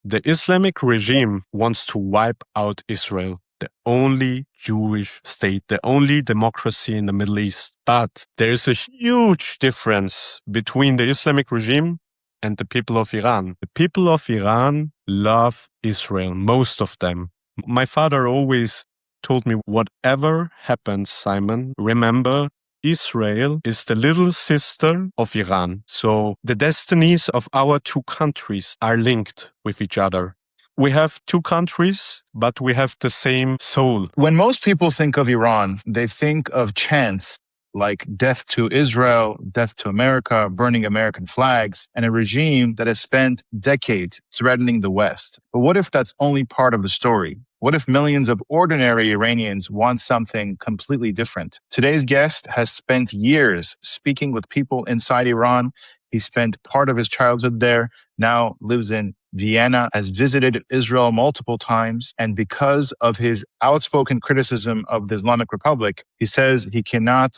The Islamic regime wants to wipe out Israel, the only Jewish state, the only democracy in the Middle East. But there is a huge difference between the Islamic regime and the people of Iran. The people of Iran love Israel, most of them. My father always told me, whatever happens, Simon, remember, Israel is the little sister of Iran. So the destinies of our two countries are linked with each other. We have two countries, but we have the same soul. When most people think of Iran, they think of chants like death to Israel, death to America, burning American flags, and a regime that has spent decades threatening the West. But what if that's only part of the story? What if millions of ordinary Iranians want something completely different? Today's guest has spent years speaking with people inside Iran. He spent part of his childhood there, now lives in Vienna, has visited Israel multiple times, and because of his outspoken criticism of the Islamic Republic, he says he cannot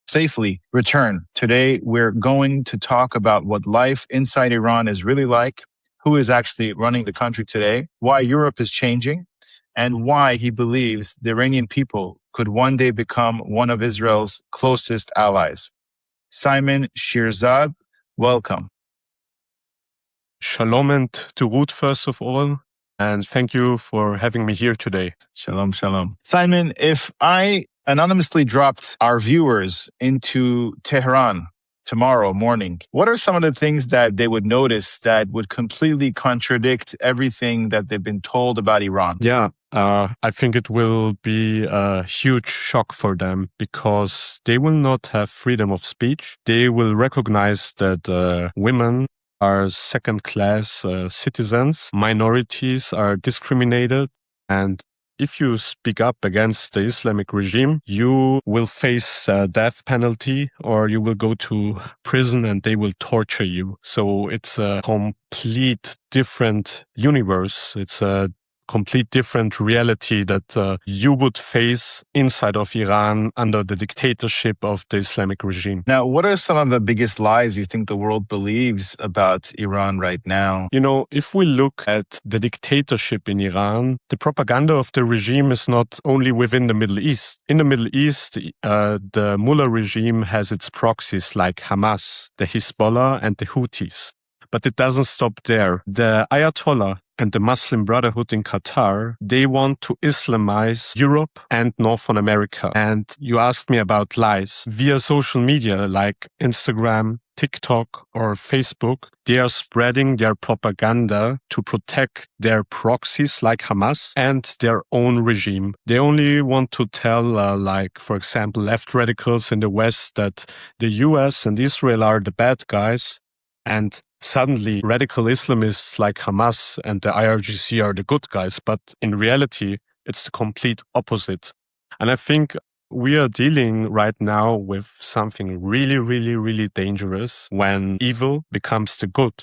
safely return. Today, we're going to talk about what life inside Iran is really like, who is actually running the country today, why Europe is changing, and why he believes the Iranian people could one day become one of Israel's closest allies. Simon Shirzad, welcome. Shalom and Turut, first of all, and thank you for having me here today. Shalom, shalom. Simon, if I anonymously dropped our viewers into Tehran tomorrow morning, what are some of the things that they would notice that would completely contradict everything that they've been told about Iran? Yeah, I think it will be a huge shock for them because they will not have freedom of speech. They will recognize that women are second-class citizens, minorities are discriminated, and if you speak up against the Islamic regime, you will face a death penalty or you will go to prison and they will torture you. So it's a complete different universe. It's a complete different reality that you would face inside of Iran under the dictatorship of the Islamic regime. Now, what are some of the biggest lies you think the world believes about Iran right now? You know, if we look at the dictatorship in Iran, the propaganda of the regime is not only within the Middle East. In the Middle East, the Mullah regime has its proxies like Hamas, the Hezbollah, and the Houthis. But it doesn't stop there. The Ayatollah and the Muslim Brotherhood in Qatar, they want to Islamize Europe and Northern America. And you asked me about lies. Via social media like Instagram, TikTok, or Facebook, they are spreading their propaganda to protect their proxies like Hamas and their own regime. They only want to tell, like, for example, left radicals in the West that the US and Israel are the bad guys, and suddenly radical Islamists like Hamas and the IRGC are the good guys. But in reality, it's the complete opposite. And I think we are dealing right now with something really, really, really dangerous when evil becomes the good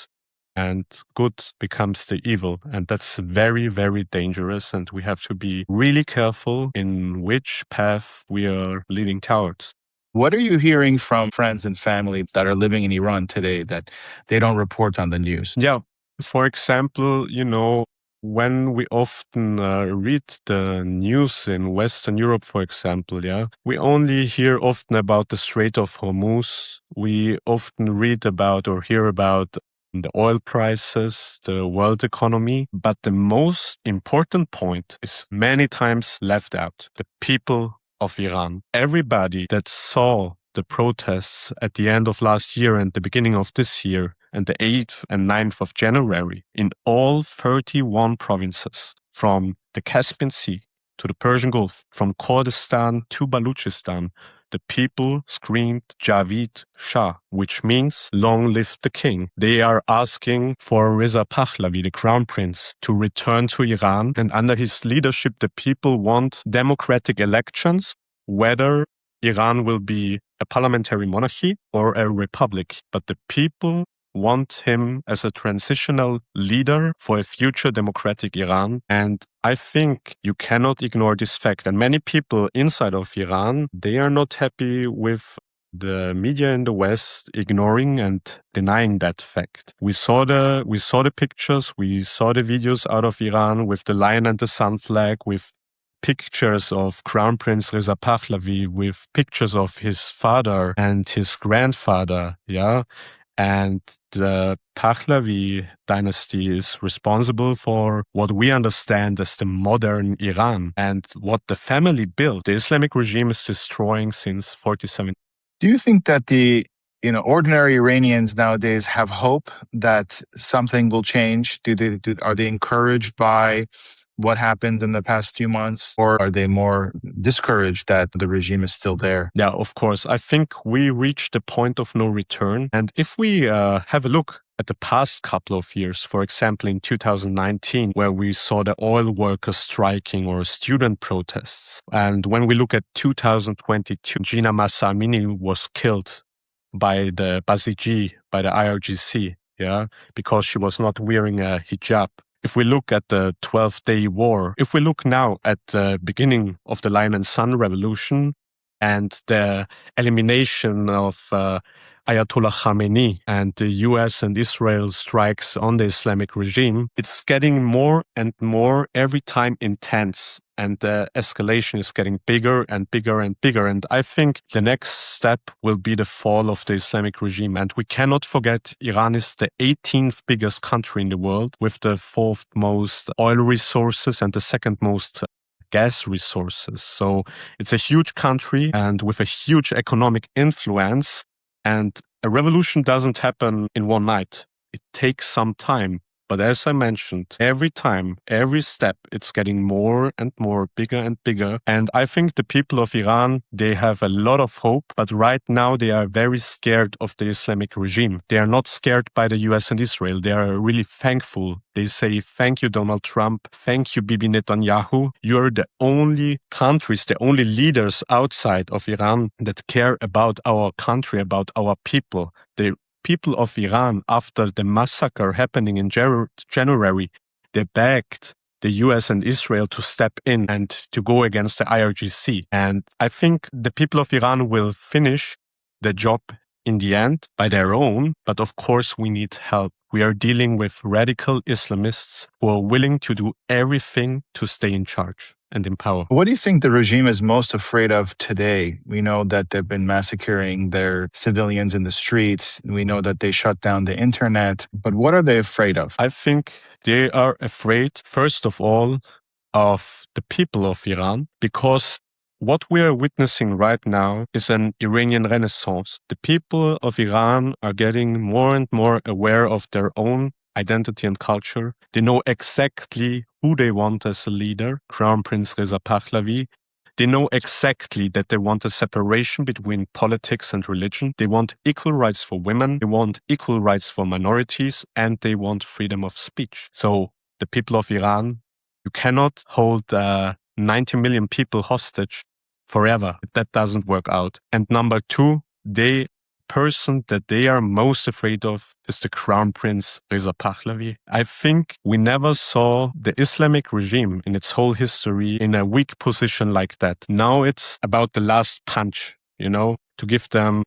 and good becomes the evil. And that's very, very dangerous. And we have to be really careful in which path we are leading towards. What are you hearing from friends and family that are living in Iran today that they don't report on the news? Yeah. For example, you know, when we often read the news in Western Europe, for example, we only hear often about the Strait of Hormuz. We often read about or hear about the oil prices, the world economy. But the most important point is many times left out: the people of Iran. Everybody that saw the protests at the end of last year and the beginning of this year and the 8th and 9th of January in all 31 provinces, from the Caspian Sea to the Persian Gulf, from Kurdistan to Baluchistan, the people screamed Javid Shah, which means long live the king. They are asking for Reza Pahlavi, the crown prince, to return to Iran. And under his leadership, the people want democratic elections, whether Iran will be a parliamentary monarchy or a republic. But the people want him as a transitional leader for a future democratic Iran. And I think you cannot ignore this fact. And many people inside of Iran, they are not happy with the media in the West ignoring and denying that fact. We saw the pictures, we saw the videos out of Iran with the lion and the sun flag, with pictures of Crown Prince Reza Pahlavi, with pictures of his father and his grandfather, yeah. And the Pahlavi dynasty is responsible for what we understand as the modern Iran and what the family built. The Islamic regime is destroying since 47. Do you think that the ordinary Iranians nowadays have hope that something will change? Are they encouraged by what happened in the past few months, or are they more discouraged that the regime is still there? Yeah, of course. I think we reached the point of no return. And if we have a look at the past couple of years, for example, in 2019, where we saw the oil workers striking or student protests, and when we look at 2022, Gina Masa Amini was killed by the Basiji, by the IRGC, yeah, because she was not wearing a hijab. If we look at the 12-day war, if we look now at the beginning of the Lion and Sun Revolution and the elimination of Ayatollah Khamenei and the US and Israel strikes on the Islamic regime, it's getting more and more every time intense. And the escalation is getting bigger and bigger and bigger. And I think the next step will be the fall of the Islamic regime. And we cannot forget Iran is the 18th biggest country in the world with the fourth most oil resources and the second most gas resources. So it's a huge country and with a huge economic influence. And a revolution doesn't happen in one night. It takes some time. But as I mentioned, every time, every step, it's getting more and more, bigger and bigger. And I think the people of Iran, they have a lot of hope. But right now, they are very scared of the Islamic regime. They are not scared by the US and Israel. They are really thankful. They say, thank you, Donald Trump. Thank you, Bibi Netanyahu. You're the only countries, the only leaders outside of Iran that care about our country, about our people. They people of Iran, after the massacre happening in January, they begged the US and Israel to step in and to go against the IRGC. And I think the people of Iran will finish the job in the end by their own. But of course, we need help. We are dealing with radical Islamists who are willing to do everything to stay in charge and in power. What do you think the regime is most afraid of today? We know that they've been massacring their civilians in the streets. We know that they shut down the internet. But what are they afraid of? I think they are afraid, first of all, of the people of Iran, because what we are witnessing right now is an Iranian renaissance. The people of Iran are getting more and more aware of their own identity and culture. They know exactly who they want as a leader, Crown Prince Reza Pahlavi. They know exactly that they want a separation between politics and religion. They want equal rights for women. They want equal rights for minorities, and they want freedom of speech. So the people of Iran, you cannot hold 90 million people hostage forever. That doesn't work out. And number two, the person that they are most afraid of is the Crown Prince Reza Pahlavi. I think we never saw the Islamic regime in its whole history in a weak position like that. Now it's about the last punch, to give them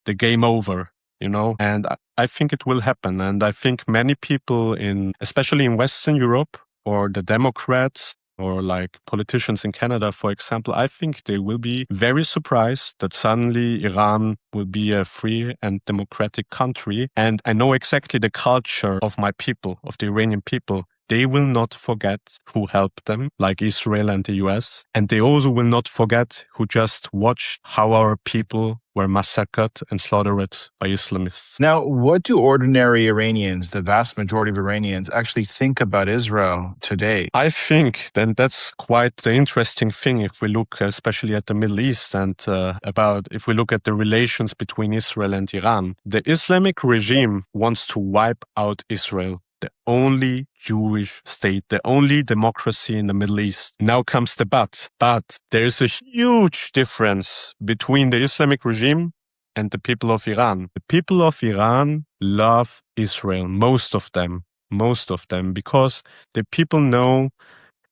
the game over. And I think it will happen. And I think many people especially in Western Europe, or the Democrats, or like politicians in Canada, for example, I think they will be very surprised that suddenly Iran will be a free and democratic country. And I know exactly the culture of my people, of the Iranian people. They will not forget who helped them, like Israel and the US. And they also will not forget who just watched how our people were massacred and slaughtered by Islamists. Now, what do ordinary Iranians, the vast majority of Iranians, actually think about Israel today? I think then that's quite the interesting thing if we look especially at the Middle East and if we look at the relations between Israel and Iran. The Islamic regime wants to wipe out Israel, the only Jewish state, the only democracy in the Middle East. Now comes the but. But there is a huge difference between the Islamic regime and the people of Iran. The people of Iran love Israel, most of them, because the people know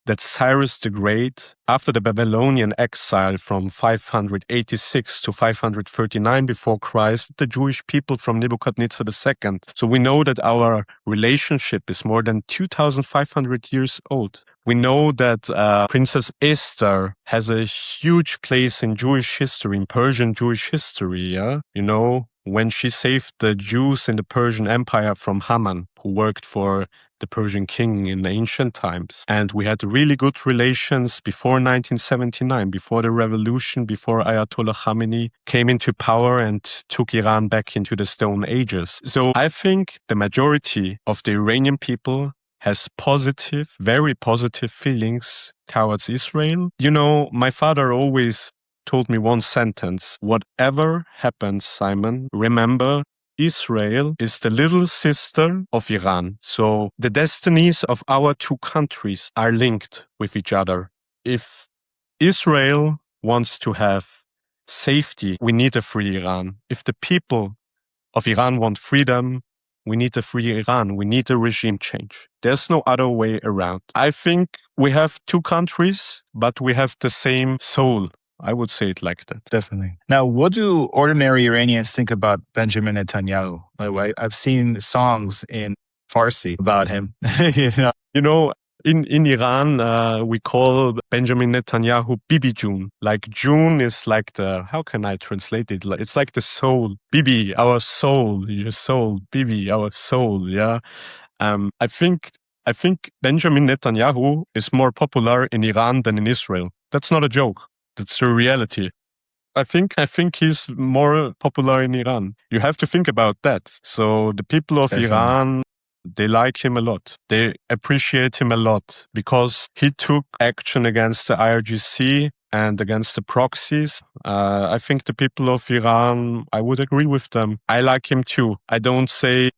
that Cyrus the Great, after the Babylonian exile from 586 to 539 before Christ, the Jewish people from Nebuchadnezzar II. So we know that our relationship is more than 2,500 years old. We know that Princess Esther has a huge place in Jewish history, in Persian Jewish history, yeah? You know, when she saved the Jews in the Persian Empire from Haman, who worked for the Persian king in ancient times. And we had really good relations before 1979, before the revolution, before Ayatollah Khamenei came into power and took Iran back into the Stone Ages. So I think the majority of the Iranian people has positive, very positive feelings towards Israel. You know, my father always told me one sentence: whatever happens, Simon, remember, Israel is the little sister of Iran. So the destinies of our two countries are linked with each other. If Israel wants to have safety, we need a free Iran. If the people of Iran want freedom, we need a free Iran. We need a regime change. There's no other way around. I think we have two countries, but we have the same soul. I would say it like that. Definitely. Now, what do ordinary Iranians think about Benjamin Netanyahu? I've seen songs in Farsi about him. You know, in Iran, we call Benjamin Netanyahu Bibi June. Like June is like how can I translate it? It's like the soul. Bibi, our soul, your soul. Bibi, our soul. Yeah. I think Benjamin Netanyahu is more popular in Iran than in Israel. That's not a joke. That's the reality. I think he's more popular in Iran. You have to think about that. So the people of Definitely. Iran, they like him a lot. They appreciate him a lot because he took action against the IRGC and against the proxies. I think the people of Iran, I would agree with them. I like him too. I don't say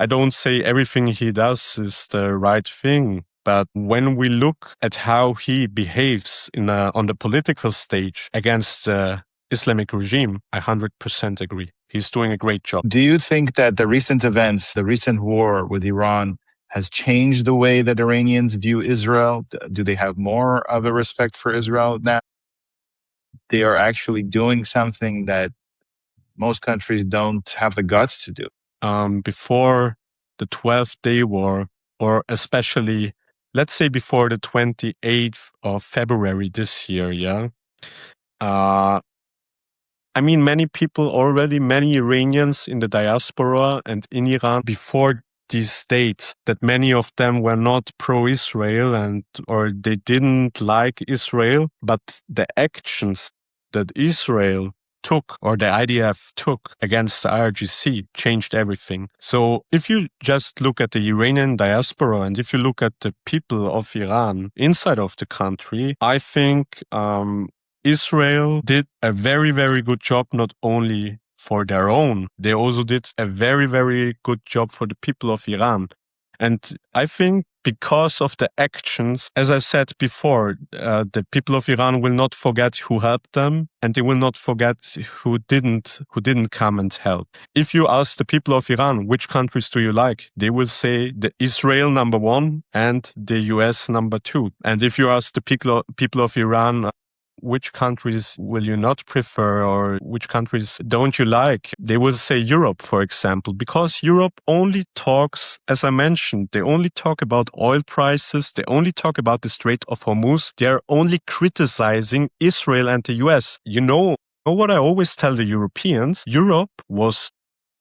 everything he does is the right thing. But when we look at how he behaves on the political stage against the Islamic regime, I 100% agree. He's doing a great job. Do you think that the recent events, the recent war with Iran, has changed the way that Iranians view Israel? Do they have more of a respect for Israel now? They are actually doing something that most countries don't have the guts to do. Before the 12th Day War, or especially, let's say before the 28th of February this year, yeah? I mean, many Iranians in the diaspora and in Iran before these dates, that many of them were not pro-Israel or they didn't like Israel, but the actions that Israel took or the IDF took against the IRGC changed everything. So if you just look at the Iranian diaspora and if you look at the people of Iran inside of the country, I think Israel did a very, very good job, not only for their own, they also did a very, very good job for the people of Iran. And I think because of the actions, as I said before, the people of Iran will not forget who helped them, and they will not forget who didn't come and help. If you ask the people of Iran, which countries do you like? They will say the Israel number one and the US number two. And if you ask the people of Iran, which countries will you not prefer or which countries don't you like? They will say Europe, for example, because Europe only talks, as I mentioned, they only talk about oil prices. They only talk about the Strait of Hormuz. They're only criticizing Israel and the US. You know what I always tell the Europeans? Europe was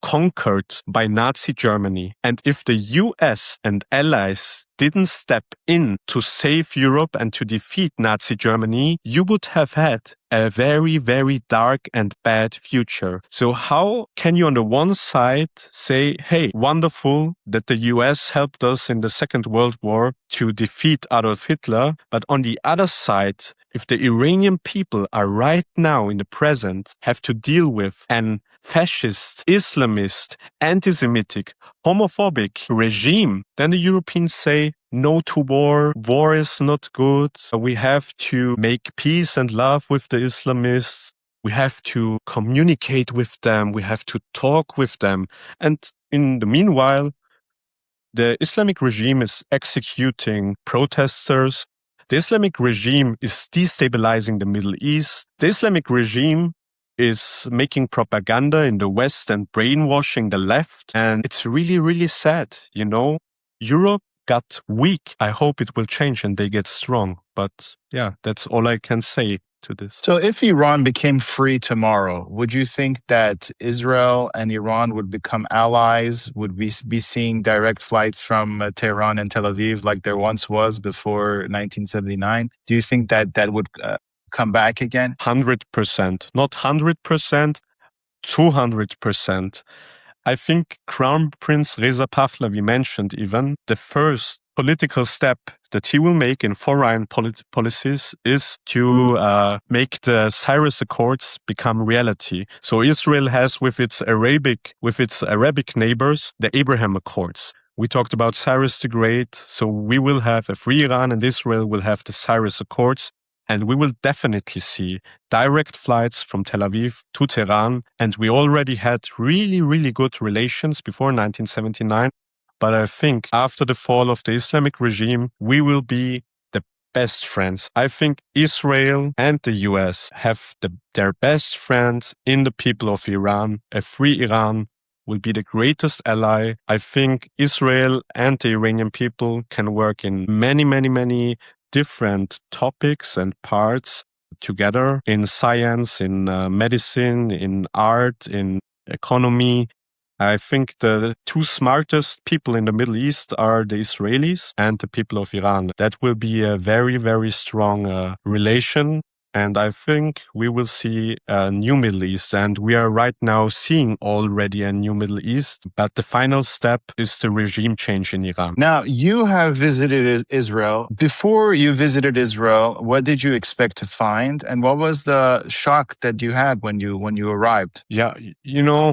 conquered by Nazi Germany. And if the US and allies didn't step in to save Europe and to defeat Nazi Germany, you would have had a very, very dark and bad future. So how can you on the one side say, hey, wonderful that the US helped us in the Second World War to defeat Adolf Hitler, but on the other side, if the Iranian people are right now in the present have to deal with an fascist, Islamist, anti-Semitic, homophobic regime, then the Europeans say, no to war. War is not good. We have to make peace and love with the Islamists. We have to communicate with them. We have to talk with them. And in the meanwhile, the Islamic regime is executing protesters. The Islamic regime is destabilizing the Middle East. The Islamic regime is making propaganda in the West and brainwashing the left. And it's really, really sad. Europe got weak. I hope it will change and they get strong. But yeah, that's all I can say to this. So if Iran became free tomorrow, would you think that Israel and Iran would become allies? Would we be seeing direct flights from Tehran and Tel Aviv like there once was before 1979? Do you think that would come back again? 100%, not 100%, 200%. I think Crown Prince Reza Pahlavi mentioned even the first political step that he will make in foreign policies is to make the Cyrus Accords become reality. So Israel has with its Arabic neighbors, the Abraham Accords. We talked about Cyrus the Great, so we will have a free Iran and Israel will have the Cyrus Accords. And we will definitely see direct flights from Tel Aviv to Tehran. And we already had really, really good relations before 1979. But I think after the fall of the Islamic regime, we will be the best friends. I think Israel and the US have their best friends in the people of Iran. A free Iran will be the greatest ally. I think Israel and the Iranian people can work in many, many, many different topics and parts together in science, in medicine, in art, in economy. I think the two smartest people in the Middle East are the Israelis and the people of Iran. That will be a very, very strong relation. And I think we will see a new Middle East. And we are right now seeing already a new Middle East. But the final step is the regime change in Iran. Now, you have visited Israel. Before you visited Israel, what did you expect to find? And what was the shock that you had when you arrived? Yeah,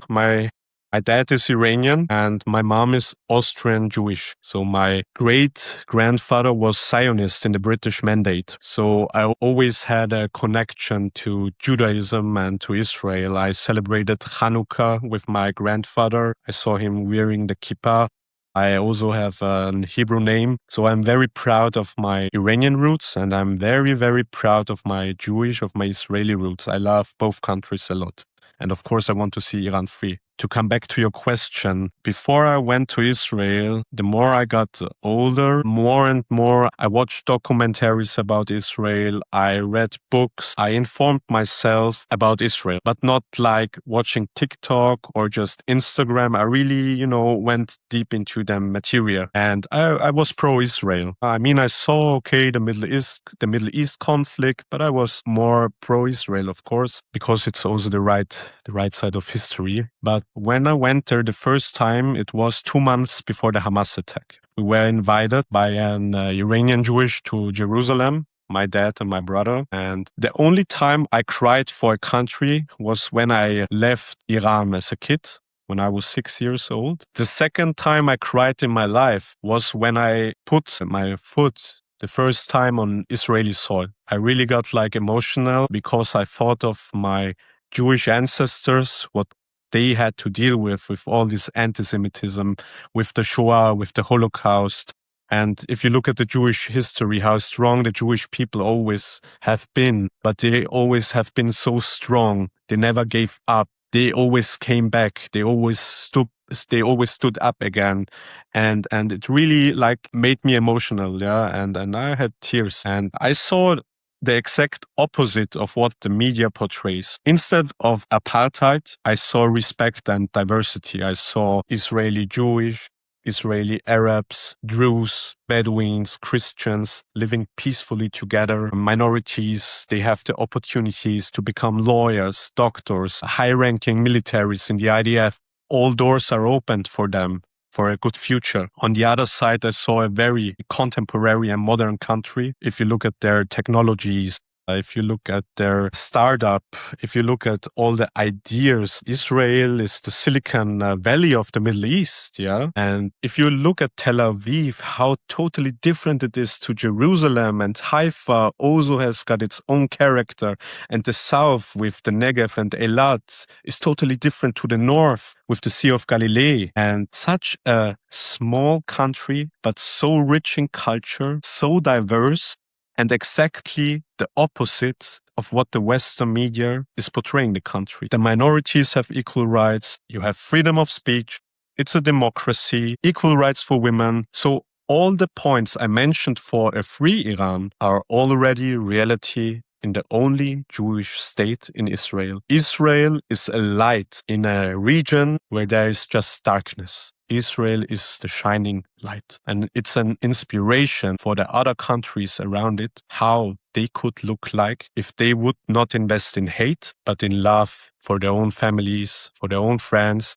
my dad is Iranian and my mom is Austrian Jewish. So my great grandfather was Zionist in the British Mandate. So I always had a connection to Judaism and to Israel. I celebrated Hanukkah with my grandfather. I saw him wearing the kippah. I also have a Hebrew name. So I'm very proud of my Iranian roots and I'm very, very proud of my Israeli roots. I love both countries a lot. And of course, I want to see Iran free. To come back to your question, before I went to Israel, the more I got older, more and more I watched documentaries about Israel. I read books. I informed myself about Israel, but not like watching TikTok or just Instagram. I really, went deep into the material and I was pro-Israel. I mean, I saw, the Middle East conflict, but I was more pro-Israel, of course, because it's also the right side of history. But when I went there the first time, it was 2 months before the Hamas attack. We were invited by an Iranian Jewish to Jerusalem, my dad and my brother. And the only time I cried for a country was when I left Iran as a kid, when I was 6 years old. The second time I cried in my life was when I put my foot the first time on Israeli soil. I really got emotional because I thought of my Jewish ancestors, what they had to deal with all this anti-Semitism, with the Shoah, with the Holocaust. And if you look at the Jewish history, how strong the Jewish people always have been, but they always have been so strong. They never gave up. They always came back. They always stood up again. And it really made me emotional. Yeah. And I had tears and I saw the exact opposite of what the media portrays. Instead of apartheid, I saw respect and diversity. I saw Israeli Jewish, Israeli Arabs, Druze, Bedouins, Christians living peacefully together. Minorities, they have the opportunities to become lawyers, doctors, high-ranking militaries in the IDF. All doors are opened for them for a good future. On the other side, I saw a very contemporary and modern country. If you look at their technologies, if you look at their startup, if you look at all the ideas, Israel is the Silicon Valley of the Middle East, yeah? And if you look at Tel Aviv, how totally different it is to Jerusalem, and Haifa also has got its own character, and the south with the Negev and Eilat is totally different to the north with the Sea of Galilee. And such a small country, but so rich in culture, so diverse. and exactly the opposite of what the Western media is portraying the country. The minorities have equal rights. You have freedom of speech. It's a democracy, equal rights for women. So all the points I mentioned for a free Iran are already reality in the only Jewish state in Israel. Israel is a light in a region where there is just darkness. Israel is the shining light. And it's an inspiration for the other countries around it, how they could look like if they would not invest in hate, but in love for their own families, for their own friends,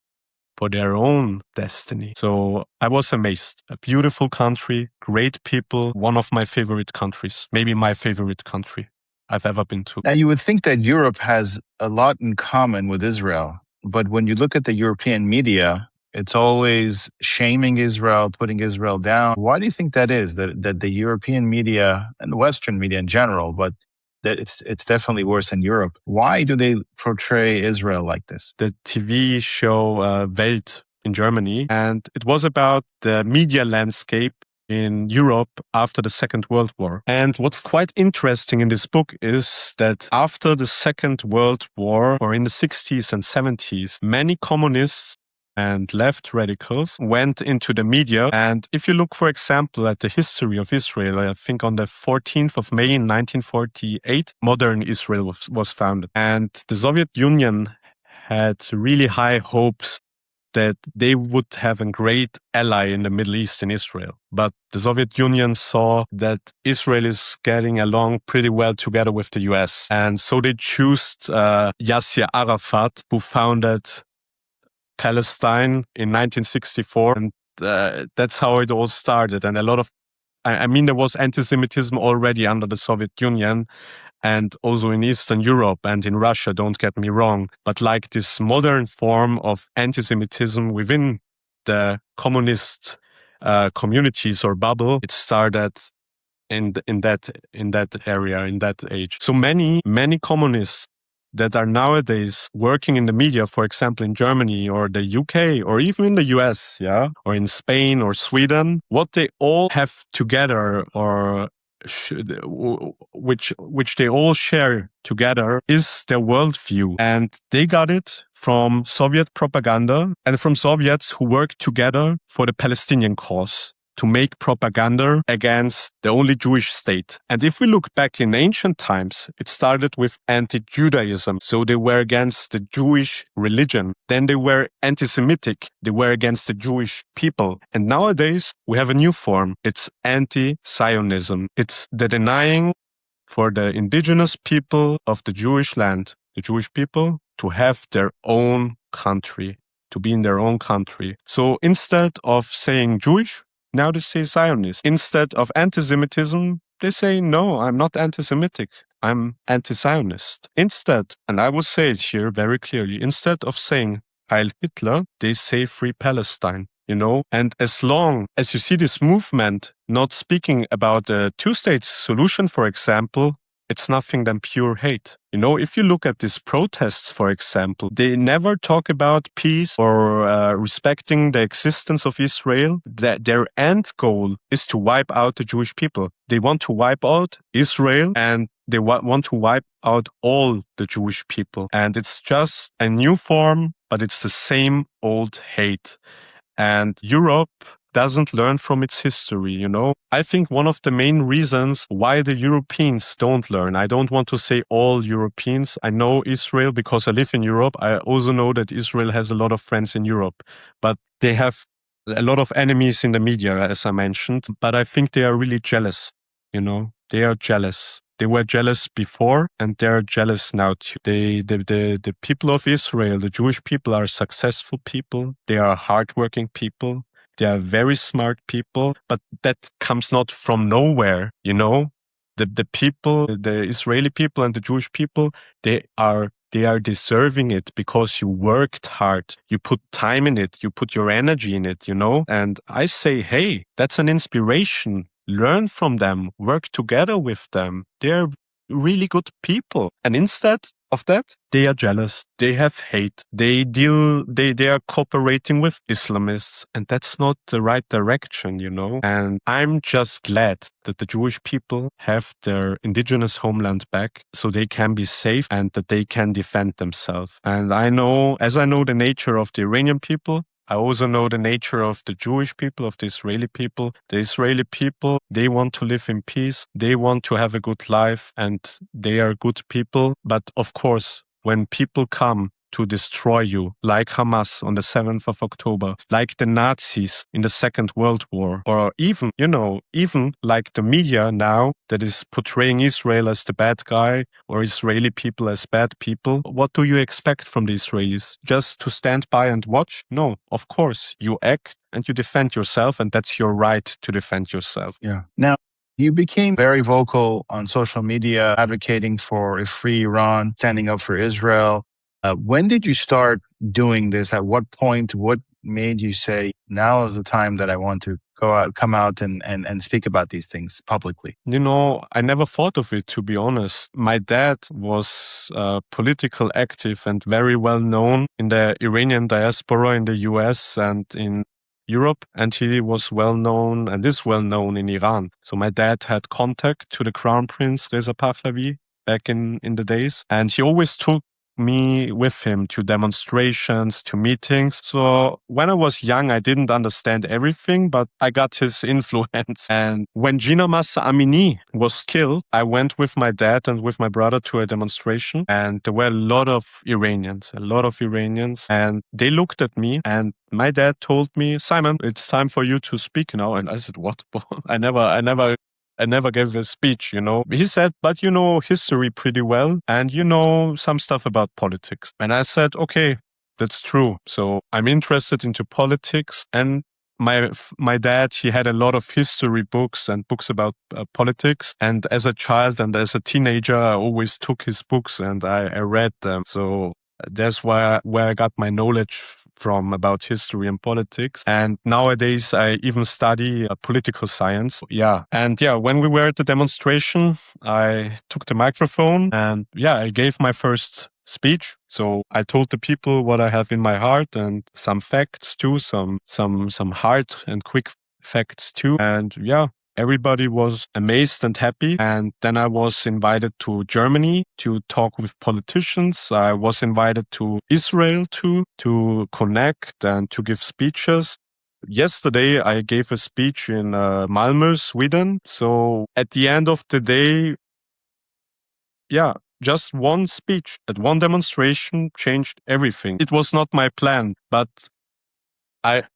for their own destiny. So I was amazed. A beautiful country, great people, one of my favorite countries, maybe my favorite country I've ever been to. Now, you would think that Europe has a lot in common with Israel, but when you look at the European media, it's always shaming Israel, putting Israel down. Why do you think that is? That the European media and the Western media in general, but that it's definitely worse in Europe. Why do they portray Israel like this? The TV show Welt in Germany, and it was about the media landscape in Europe after the Second World War. And what's quite interesting in this book is that after the Second World War, or in the 60s and 70s, many communists and left radicals went into the media. And if you look, for example, at the history of Israel, I think on the 14th of May in 1948, modern Israel was founded. And the Soviet Union had really high hopes that they would have a great ally in the Middle East in Israel. But the Soviet Union saw that Israel is getting along pretty well together with the US. And so they chose Yasser Arafat, who founded Palestine in 1964. And that's how it all started. And a lot of, I mean, there was anti-Semitism already under the Soviet Union and also in Eastern Europe and in Russia, don't get me wrong. But like this modern form of anti-Semitism within the communist communities or bubble, it started in that area, in that age. So many communists that are nowadays working in the media, for example, in Germany or the UK or even in the US, or in Spain or Sweden, what they all have together, or which they all share together, is their worldview. And they got it from Soviet propaganda and from Soviets who worked together for the Palestinian cause, to make propaganda against the only Jewish state. And if we look back in ancient times, it started with anti-Judaism. So they were against the Jewish religion. Then they were anti-Semitic. They were against the Jewish people. And nowadays, we have a new form. It's anti-Zionism. It's the denying for the indigenous people of the Jewish land, the Jewish people, to have their own country, to be in their own country. So instead of saying Jewish, now they say Zionist. Instead of anti-Semitism, they say, no, I'm not anti-Semitic. I'm anti-Zionist. Instead, and I will say it here very clearly, instead of saying Heil Hitler, they say Free Palestine. And as long as you see this movement not speaking about a two-state solution, for example, it's nothing than pure hate. If you look at these protests, for example, they never talk about peace or respecting the existence of Israel. Their end goal is to wipe out the Jewish people. They want to wipe out Israel, and they want to wipe out all the Jewish people. And it's just a new form, but it's the same old hate. And Europe doesn't learn from its history, I think one of the main reasons why the Europeans don't learn, I don't want to say all Europeans. I know Israel because I live in Europe. I also know that Israel has a lot of friends in Europe, but they have a lot of enemies in the media, as I mentioned. But I think they are really jealous, they are jealous. They were jealous before, and they're jealous now too. The people of Israel, the Jewish people, are successful people. They are hardworking people. They are very smart people, but that comes not from nowhere, The people, the Israeli people and the Jewish people, they are deserving it because you worked hard. You put time in it. You put your energy in it, And I say, hey, that's an inspiration. Learn from them. Work together with them. They're really good people. And instead, of that? They are jealous. They have hate. They are cooperating with Islamists. And that's not the right direction, you know? And I'm just glad that the Jewish people have their indigenous homeland back so they can be safe and that they can defend themselves. And as I know the nature of the Iranian people, I also know the nature of the Jewish people, of the Israeli people. The Israeli people, they want to live in peace. They want to have a good life and they are good people. But of course, when people come to destroy you, like Hamas on the 7th of October, like the Nazis in the Second World War, or even like the media now that is portraying Israel as the bad guy or Israeli people as bad people, what do you expect from the Israelis? Just to stand by and watch? No, of course, you act and you defend yourself, and that's your right to defend yourself. Yeah. Now, you became very vocal on social media, advocating for a free Iran, standing up for Israel. When did you start doing this? At what point? What made you say, now is the time that I want to come out and speak about these things publicly? You know, I never thought of it, to be honest. My dad was political active and very well known in the Iranian diaspora in the US and in Europe, and he was well known and is well known in Iran. So my dad had contact to the Crown Prince Reza Pahlavi back in the days, and he always took me with him to demonstrations, to meetings. So when I was young, I didn't understand everything, but I got his influence. And when Gina Massa Amini was killed, I went with my dad and with my brother to a demonstration. And there were a lot of Iranians. And they looked at me and my dad told me, Simon, it's time for you to speak now. And I said, what? I never gave a speech, you know. He said, but you know history pretty well and you know some stuff about politics. And I said, okay, that's true. So I'm interested into politics. And my dad, he had a lot of history books and books about politics. And as a child and as a teenager, I always took his books and I read them. So that's where I got my knowledge from about history and politics. And nowadays, I even study political science. Yeah. And yeah, when we were at the demonstration, I took the microphone and I gave my first speech. So I told the people what I have in my heart and some facts too, some hard and quick facts too. And everybody was amazed and happy. And then I was invited to Germany to talk with politicians. I was invited to Israel too, to connect and to give speeches. Yesterday, I gave a speech in Malmö, Sweden. So at the end of the day, just one speech at one demonstration changed everything. It was not my plan, but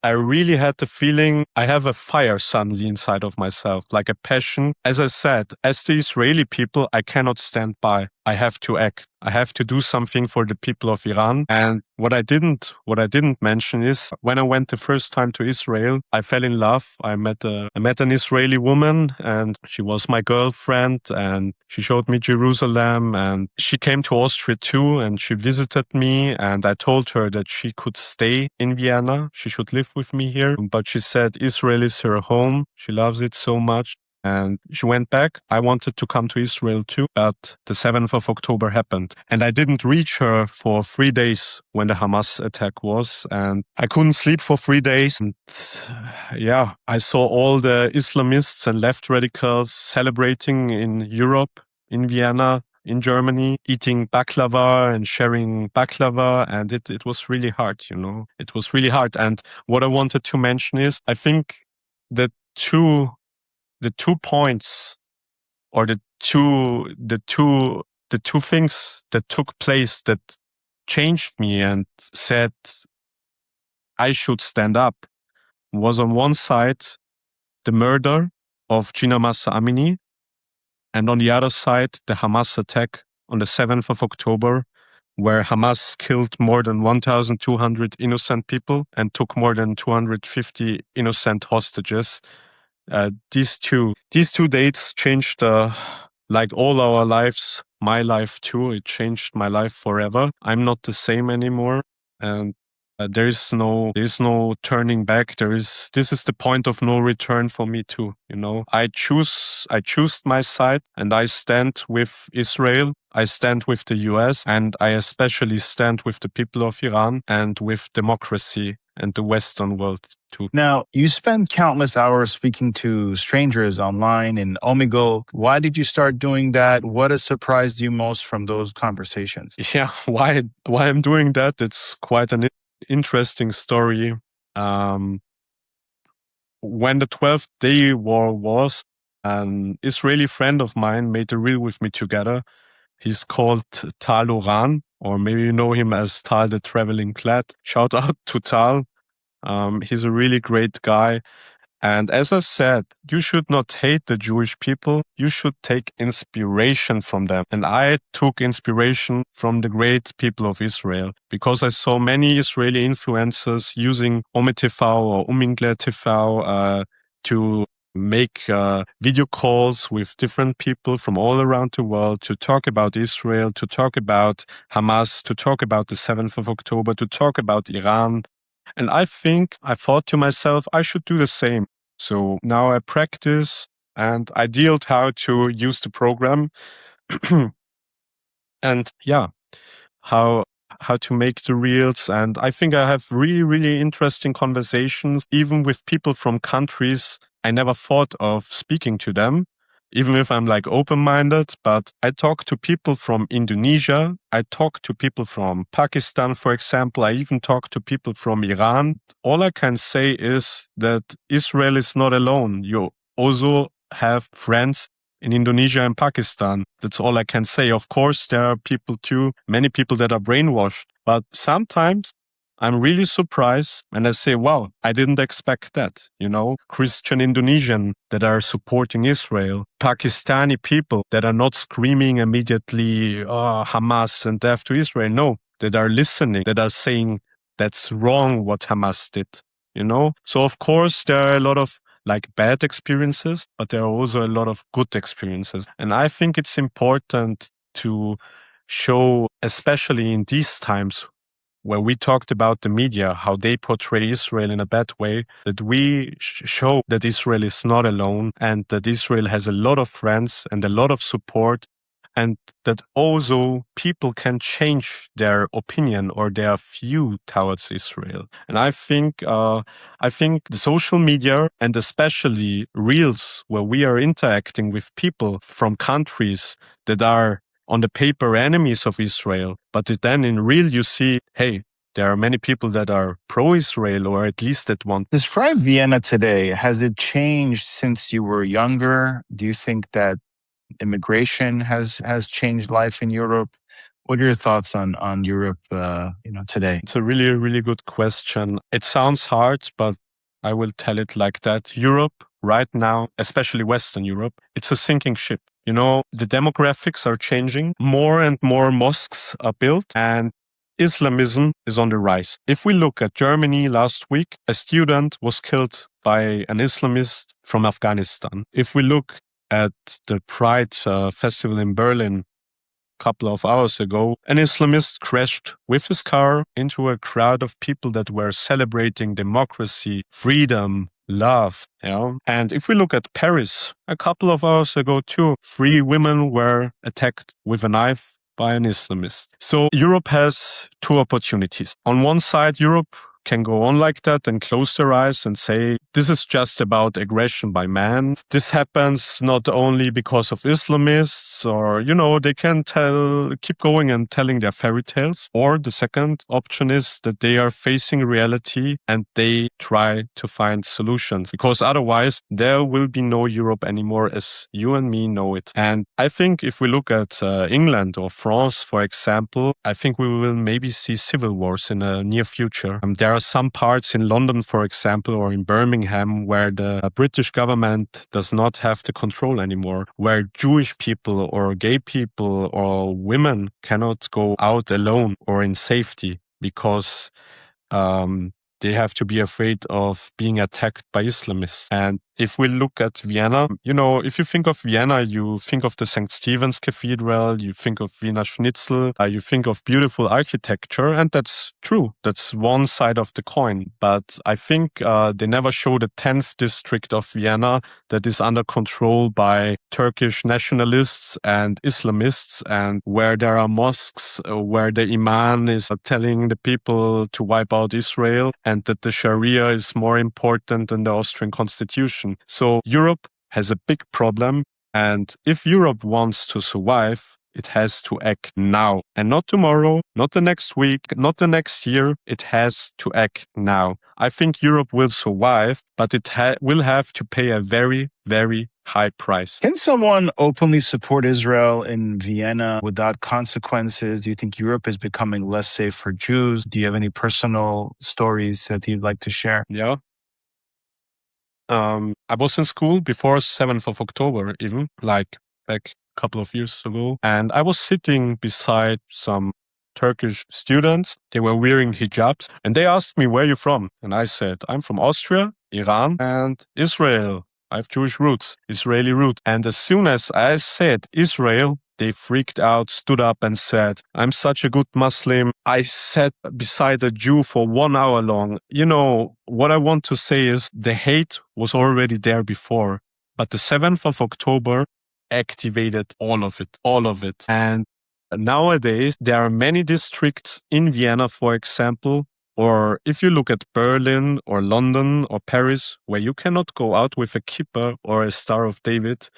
I really had the feeling I have a fire suddenly inside of myself, like a passion. As I said, as the Israeli people, I cannot stand by. I have to act. I have to do something for the people of Iran. And what I didn't mention is when I went the first time to Israel, I fell in love. I met an Israeli woman and she was my girlfriend and she showed me Jerusalem and she came to Austria too and she visited me and I told her that she could stay in Vienna. She should live with me here. But she said Israel is her home. She loves it so much. And she went back. I wanted to come to Israel too, but the 7th of October happened. And I didn't reach her for 3 days when the Hamas attack was. And I couldn't sleep for 3 days. And I saw all the Islamists and left radicals celebrating in Europe, in Vienna, in Germany, eating baklava and sharing baklava. And it was really hard, you know. It was really hard. And what I wanted to mention is, I think the two points or the two things that took place that changed me and said I should stand up was on one side the murder of Gina Massa Amini and on the other side the Hamas attack on the 7th of October where Hamas killed more than 1,200 innocent people and took more than 250 innocent hostages. These two dates changed like all our lives, my life too. It changed my life forever. I'm not the same anymore, and there is no turning back. This is the point of no return for me too. You know, I choose my side, and I stand with Israel. I stand with the US, and I especially stand with the people of Iran and with democracy and the Western world too. Now, you spend countless hours speaking to strangers online in Omegle. Why did you start doing that? What has surprised you most from those conversations? Yeah, why I'm doing that? It's quite an interesting story. When the 12th Day War was, an Israeli friend of mine made a reel with me together. He's called Tal Oran, or maybe you know him as Tal the Traveling Clad. Shout out to Tal. He's a really great guy. And as I said, you should not hate the Jewish people. You should take inspiration from them. And I took inspiration from the great people of Israel because I saw many Israeli influencers using OmeTV or Umingle TV to make video calls with different people from all around the world to talk about Israel, to talk about Hamas, to talk about the 7th of October, to talk about Iran. And I thought to myself, I should do the same. So now I practice and I dealt how to use the program and yeah, how to make the reels. And I think I have really, really interesting conversations, even with people from countries I never thought of speaking to them, even if I'm like open-minded. But I talk to people from Indonesia. I talk to people from Pakistan, for example. I even talk to people from Iran. All I can say is that Israel is not alone. You also have friends in Indonesia and Pakistan. That's all I can say. Of course, there are people too, many people that are brainwashed. But sometimes I'm really surprised and I say, wow, I didn't expect that. Christian Indonesian that are supporting Israel, Pakistani people that are not screaming immediately, Hamas and death to Israel. No, that are listening, that are saying that's wrong what Hamas did. So of course, there are a lot of like bad experiences, but there are also a lot of good experiences. And I think it's important to show, especially in these times where we talked about the media, how they portray Israel in a bad way, that we show that Israel is not alone and that Israel has a lot of friends and a lot of support, and that also people can change their opinion or their view towards Israel. And I think the social media and especially reels where we are interacting with people from countries that are on the paper enemies of Israel, but then in real you see, hey, there are many people that are pro-Israel or at least that want. Describe Vienna today. Has it changed since you were younger? Do you think that immigration has changed life in Europe? What are your thoughts on Europe today? It's a really, really good question. It sounds hard, but I will tell it like that. Europe right now, especially Western Europe, it's a sinking ship. The demographics are changing. More and more mosques are built and Islamism is on the rise. If we look at Germany last week, a student was killed by an Islamist from Afghanistan. If we look at the Pride festival in Berlin a couple of hours ago, an Islamist crashed with his car into a crowd of people that were celebrating democracy, freedom, love. And if we look at Paris, a couple of hours ago too, 3 women were attacked with a knife by an Islamist. So Europe has 2 opportunities. On one side, Europe can go on like that and close their eyes and say, this is just about aggression by man. This happens not only because of Islamists or, they can keep going and telling their fairy tales. Or the second option is that they are facing reality and they try to find solutions, because otherwise there will be no Europe anymore as you and me know it. And I think if we look at England or France, for example, I think we will maybe see civil wars in the near future. There are some parts in London, for example, or in Birmingham, where the British government does not have the control anymore, where Jewish people or gay people or women cannot go out alone or in safety because they have to be afraid of being attacked by Islamists. And If we look at Vienna, if you think of Vienna, you think of the St. Stephen's Cathedral, you think of Wiener Schnitzel, you think of beautiful architecture, and that's true. That's one side of the coin. But I think they never show the 10th district of Vienna that is under control by Turkish nationalists and Islamists, and where there are mosques, where the imam is telling the people to wipe out Israel, and that the Sharia is more important than the Austrian constitution. So Europe has a big problem, and if Europe wants to survive, it has to act now and not tomorrow, not the next week, not the next year. It has to act now. I think Europe will survive, but it will have to pay a very, very high price. Can someone openly support Israel in Vienna without consequences? Do you think Europe is becoming less safe for Jews? Do you have any personal stories that you'd like to share? Yeah. I was in school before 7th of October, even like back a couple of years ago. And I was sitting beside some Turkish students. They were wearing hijabs and they asked me, where are you from? And I said, I'm from Austria, Iran, and Israel. I have Jewish roots, Israeli roots. And as soon as I said Israel, they freaked out, stood up and said, I'm such a good Muslim. I sat beside a Jew for 1 hour long. What I want to say is the hate was already there before, but the 7th of October activated all of it. And nowadays, there are many districts in Vienna, for example, or if you look at Berlin or London or Paris, where you cannot go out with a kippah or a Star of David,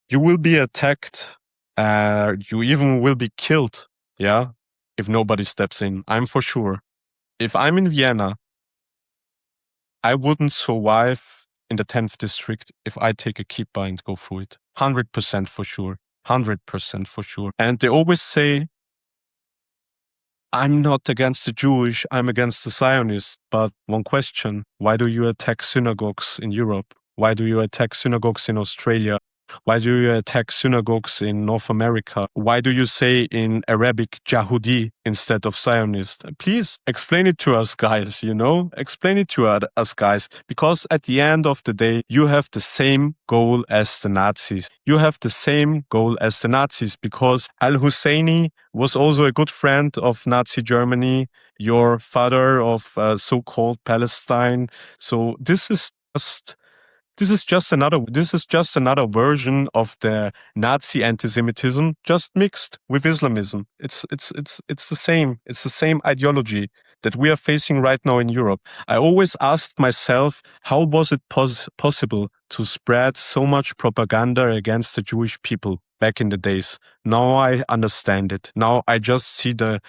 you will be attacked. You even will be killed, if nobody steps in. I'm for sure. If I'm in Vienna, I wouldn't survive in the 10th district if I take a kippah and go through it. 100% for sure. 100% for sure. And they always say, I'm not against the Jewish, I'm against the Zionists. But one question, why do you attack synagogues in Europe? Why do you attack synagogues in Australia? Why do you attack synagogues in North America? Why do you say in Arabic Yahudi instead of Zionist? Please explain it to us, guys, Explain it to us, guys, because at the end of the day, you have the same goal as the Nazis. You have the same goal as the Nazis because Al-Husseini was also a good friend of Nazi Germany, your father of so-called Palestine. So this is just another version of the Nazi anti-Semitism, just mixed with Islamism. It's the same. It's the same ideology that we are facing right now in Europe. I always asked myself, how was it possible to spread so much propaganda against the Jewish people back in the days? Now I understand it. Now I just see the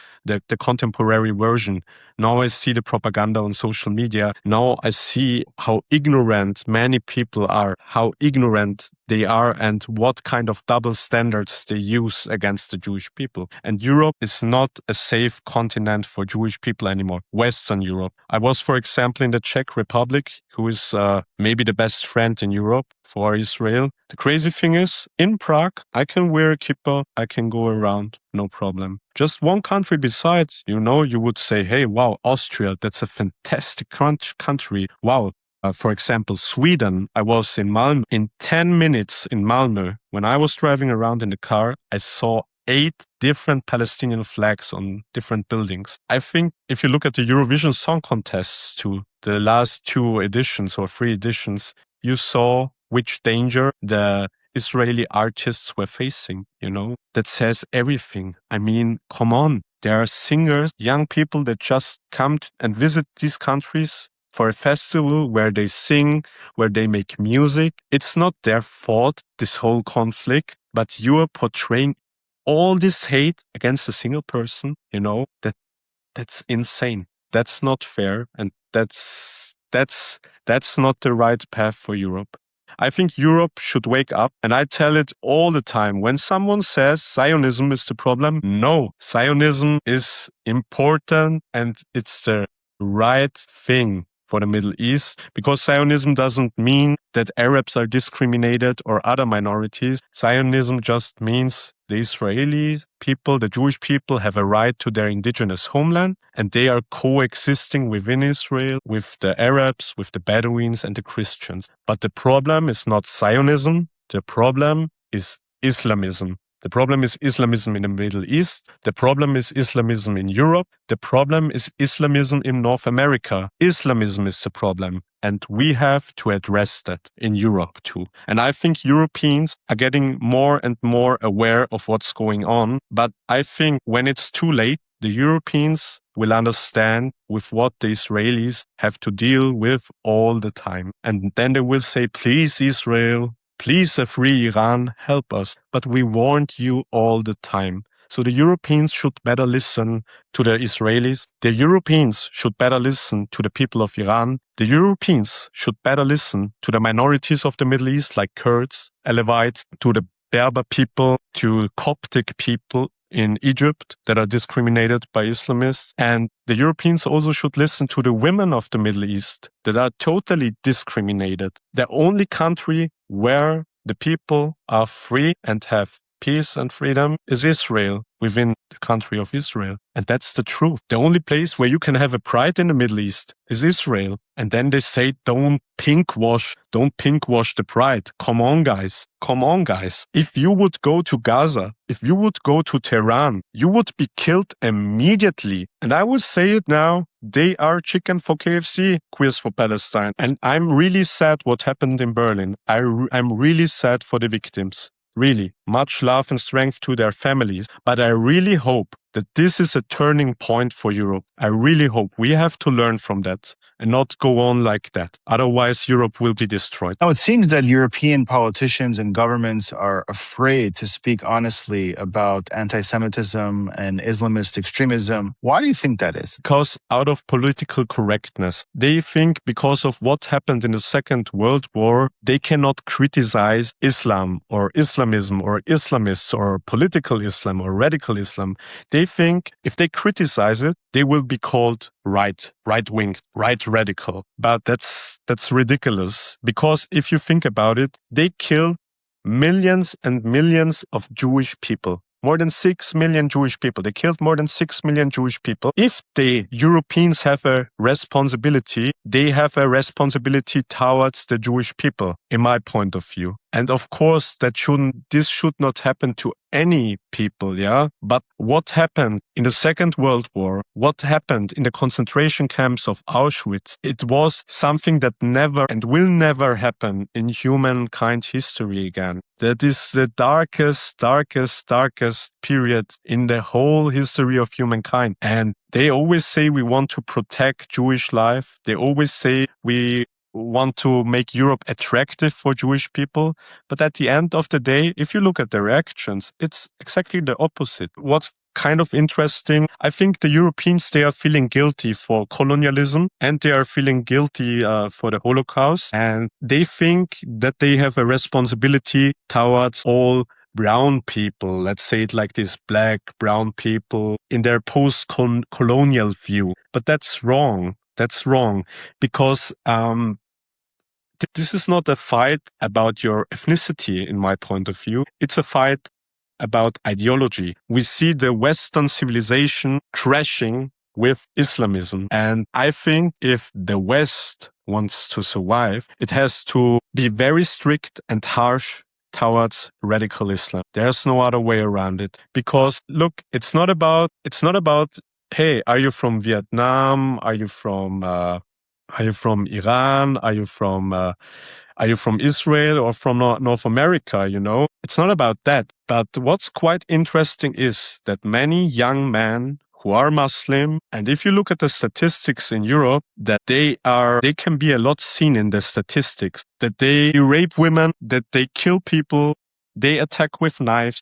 contemporary version. Now I see the propaganda on social media. Now I see how ignorant many people are, how ignorant they are, and what kind of double standards they use against the Jewish people. And Europe is not a safe continent for Jewish people anymore. Western Europe. I was, for example, in the Czech Republic, who is maybe the best friend in Europe for Israel. The crazy thing is, in Prague, I can wear a kippah, I can go around, no problem. Just one country besides, you would say, hey, wow, Austria, that's a fantastic country. Wow. For example, Sweden, I was in Malmö. In 10 minutes in Malmö, when I was driving around in the car, I saw 8 different Palestinian flags on different buildings. I think if you look at the Eurovision Song Contests too, the last 2 editions or 3 editions, you saw which danger the Israeli artists were facing, that says everything. I mean, come on. There are singers, young people that just come and visit these countries for a festival where they sing, where they make music. It's not their fault, this whole conflict, but you are portraying all this hate against a single person, that's insane. That's not fair. And that's not the right path for Europe. I think Europe should wake up, and I tell it all the time. When someone says Zionism is the problem, no, Zionism is important and it's the right thing for the Middle East, because Zionism doesn't mean that Arabs are discriminated or other minorities. Zionism just means the Israeli people, the Jewish people, have a right to their indigenous homeland, and they are coexisting within Israel with the Arabs, with the Bedouins, and the Christians. But the problem is not Zionism. The problem is Islamism. The problem is Islamism in the Middle East. The problem is Islamism in Europe. The problem is Islamism in North America. Islamism is the problem. And we have to address that in Europe too. And I think Europeans are getting more and more aware of what's going on. But I think when it's too late, the Europeans will understand with what the Israelis have to deal with all the time. And then they will say, please, Israel, please, a free Iran, help us. But we warned you all the time. So the Europeans should better listen to the Israelis. The Europeans should better listen to the people of Iran. The Europeans should better listen to the minorities of the Middle East, like Kurds, Alevites, to the Berber people, to Coptic people in Egypt that are discriminated by Islamists. And the Europeans also should listen to the women of the Middle East that are totally discriminated. The only country where the people are free and have peace and freedom is Israel, within the country of Israel. And that's the truth. The only place where you can have a pride in the Middle East is Israel. And then they say, don't pink wash the pride. Come on, guys. Come on, guys. If you would go to Gaza, if you would go to Tehran, you would be killed immediately. And I will say it now, they are chicken for KFC, Queers for Palestine. And I'm really sad what happened in Berlin. I'm really sad for the victims. Really, much love and strength to their families. But I really hope that this is a turning point for Europe. I really hope we have to learn from that and not go on like that. Otherwise, Europe will be destroyed. Now, it seems that European politicians and governments are afraid to speak honestly about anti-Semitism and Islamist extremism. Why do you think that is? Because out of political correctness, they think because of what happened in the Second World War, they cannot criticize Islam or Islamism or Islamists or political Islam or radical Islam. They think if they criticize it, they will be called right-wing, right radical. But that's ridiculous, because if you think about it, they kill millions and millions of Jewish people. More than 6 million Jewish people. They killed more than 6 million Jewish people. If the Europeans have a responsibility, they have a responsibility towards the Jewish people, in my point of view. And of course, this should not happen to any people, yeah? But what happened in the Second World War, what happened in the concentration camps of Auschwitz, it was something that never and will never happen in humankind history again. That is the darkest period in the whole history of humankind. And they always say we want to protect Jewish life. They always say we want to make Europe attractive for Jewish people. But at the end of the day, if you look at their actions, it's exactly the opposite. What's kind of interesting, I think the Europeans, they are feeling guilty for colonialism and they are feeling guilty for the Holocaust. And they think that they have a responsibility towards all brown people, let's say it like this, black, brown people in their post-colonial view. But that's wrong. That's wrong, because this is not a fight about your ethnicity, in my point of view. It's a fight about ideology. We see the Western civilization crashing with Islamism. And I think if the West wants to survive, it has to be very strict and harsh towards radical Islam. There's no other way around it. Because look, it's not about, hey, are you from Vietnam? Are you from Iran? Are you from Israel or from North America? You know, it's not about that. But what's quite interesting is that many young men who are Muslim, and if you look at the statistics in Europe, that they can be a lot seen in the statistics, that they rape women, that they kill people, they attack with knives,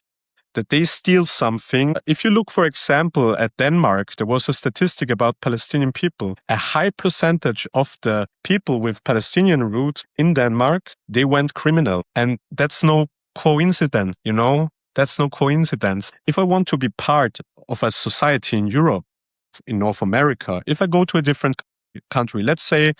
that they steal something. If you look, for example, at Denmark, there was a statistic about Palestinian people. A high percentage of the people with Palestinian roots in Denmark, they went criminal. And that's no coincidence, you know? That's no coincidence. If I want to be part of a society in Europe, in North America, if I go to a different country, let's say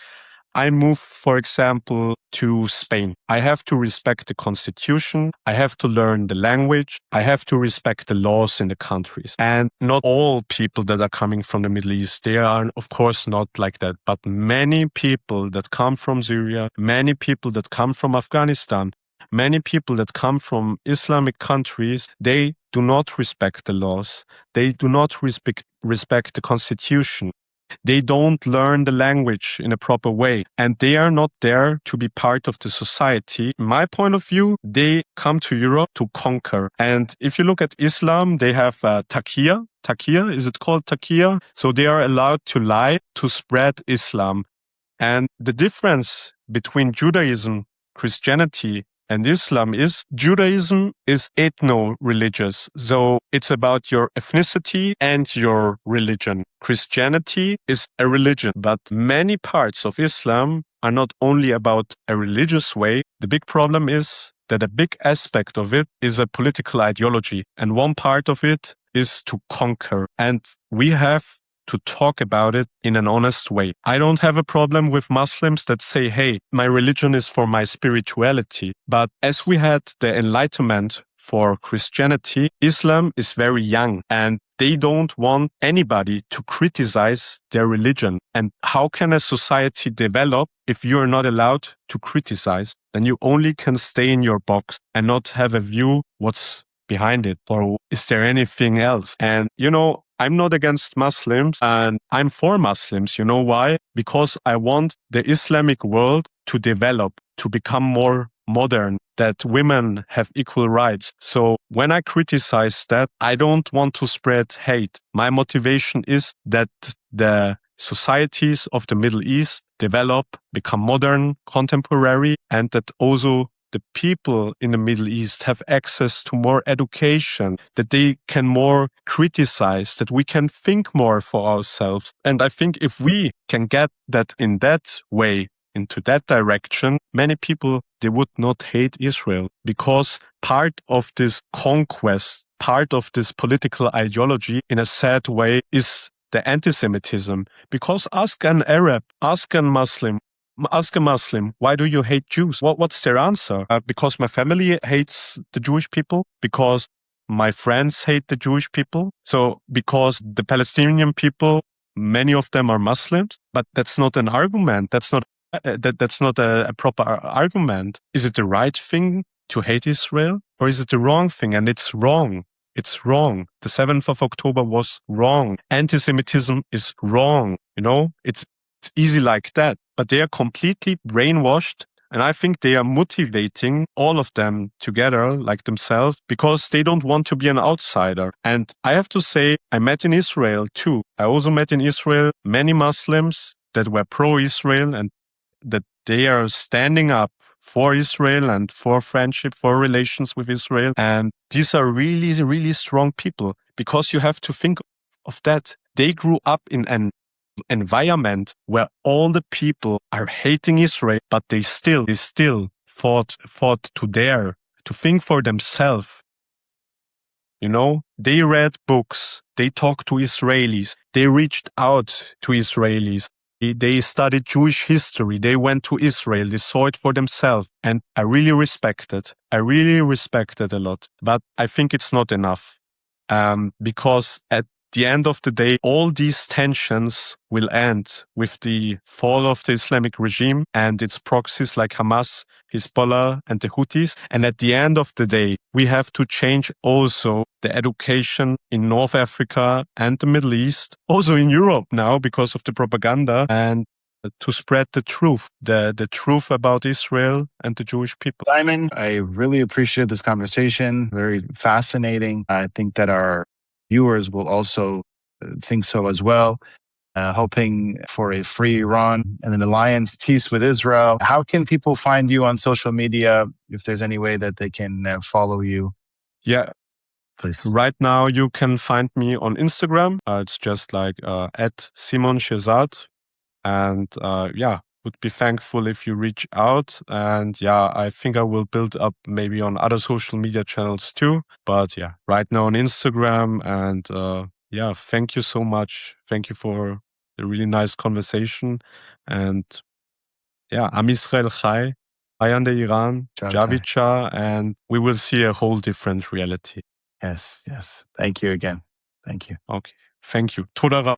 I move, for example, to Spain. I have to respect the constitution. I have to learn the language. I have to respect the laws in the countries. And not all people that are coming from the Middle East, they are, of course, not like that. But many people that come from Syria, many people that come from Afghanistan, many people that come from Islamic countries, they do not respect the laws. They do not respect the constitution. They don't learn the language in a proper way, and they are not there to be part of the society. In my point of view, they come to Europe to conquer. And if you look at Islam, they have taqiyya. Taqiyya, is it called taqiyya? So they are allowed to lie to spread Islam. And the difference between Judaism, Christianity, and Islam is Judaism is ethno-religious. So it's about your ethnicity and your religion. Christianity is a religion, but many parts of Islam are not only about a religious way. The big problem is that a big aspect of it is a political ideology. And one part of it is to conquer. And we have to talk about it in an honest way. I don't have a problem with Muslims that say, hey, my religion is for my spirituality. But as we had the Enlightenment for Christianity, Islam is very young and they don't want anybody to criticize their religion. And how can a society develop if you're not allowed to criticize? Then you only can stay in your box and not have a view what's behind it, or is there anything else? And I'm not against Muslims and I'm for Muslims. You know why? Because I want the Islamic world to develop, to become more modern, that women have equal rights. So when I criticize that, I don't want to spread hate. My motivation is that the societies of the Middle East develop, become modern, contemporary, and that also the people in the Middle East have access to more education, that they can more criticize, that we can think more for ourselves. And I think if we can get that in that way, into that direction, many people, they would not hate Israel, because part of this conquest, part of this political ideology in a sad way is the anti-Semitism. Because ask an Arab, ask a Muslim, why do you hate Jews? What's their answer? Because my family hates the Jewish people, because my friends hate the Jewish people. So because the Palestinian people, many of them are Muslims, but that's not an argument. That's not a proper argument. Is it the right thing to hate Israel, or is it the wrong thing? And it's wrong. It's wrong. The 7th of October was wrong. Anti-Semitism is wrong. It's easy like that. But they are completely brainwashed. And I think they are motivating all of them together, like themselves, because they don't want to be an outsider. And I have to say, I met in Israel too. I also met in Israel many Muslims that were pro-Israel and that they are standing up for Israel and for friendship, for relations with Israel. And these are really, really strong people, because you have to think of that. They grew up in an environment where all the people are hating Israel, but they still fought to dare to think for themselves. They read books, they talked to Israelis, they reached out to Israelis. They studied Jewish history. They went to Israel. They saw it for themselves. And I really respect it. I really respect it a lot. But I think it's not enough. Because at the end of the day, all these tensions will end with the fall of the Islamic regime and its proxies like Hamas, Hezbollah, and the Houthis. And at the end of the day, we have to change also the education in North Africa and the Middle East, also in Europe now because of the propaganda, and to spread the truth, the truth about Israel and the Jewish people. Simon, I really appreciate this conversation. Very fascinating. I think that our viewers will also think so as well. Hoping for a free Iran and an alliance, peace with Israel. How can people find you on social media, if there's any way that they can follow you? Yeah. Please. Right now, you can find me on Instagram. It's just like at Simon Shirzad. And would be thankful if you reach out. And I think I will build up maybe on other social media channels too. But right now on Instagram. And thank you so much. Thank you for the really nice conversation. And Yeah, Am Israel Chai, Ayan de Iran, Javi. Javicha, and we will see a whole different reality. Yes, yes. Thank you again. Thank you. Okay, thank you. Toda